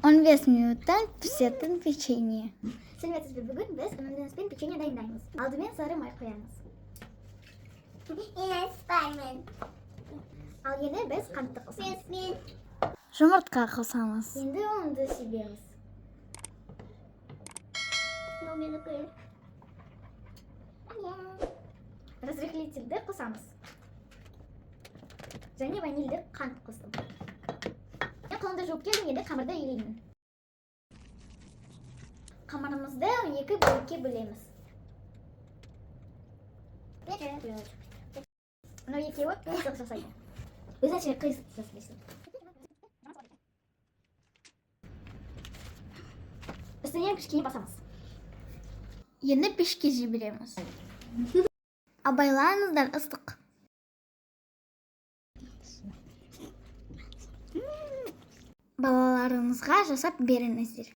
15 minutdan pishатын pechenye. Сәлеметсіз бе, бүгін біз үнімізбен печенье дайындаймыз. Алдымен сары май қоямыз. Мен спаймен. Ал енді біз қантты қосамыз. Мен. Жұмыртқа қосамыз. Енді онды себеміз. Менікі. Разрыхлительді қосамыз. Және ванильді қант қостым. Мен қолымды жуып келдім, енді қамырды илеймін. Қамырымызды 12 бөлікке бөлеміз. Мынау екеуі қисық жасайды. Өзінше қисық жасайсың. Үстінен кішкене басамыз. Енді пешке жібереміз. Абайлаңыздар, ыстық. Балаларыңызға жасап беріңіздер.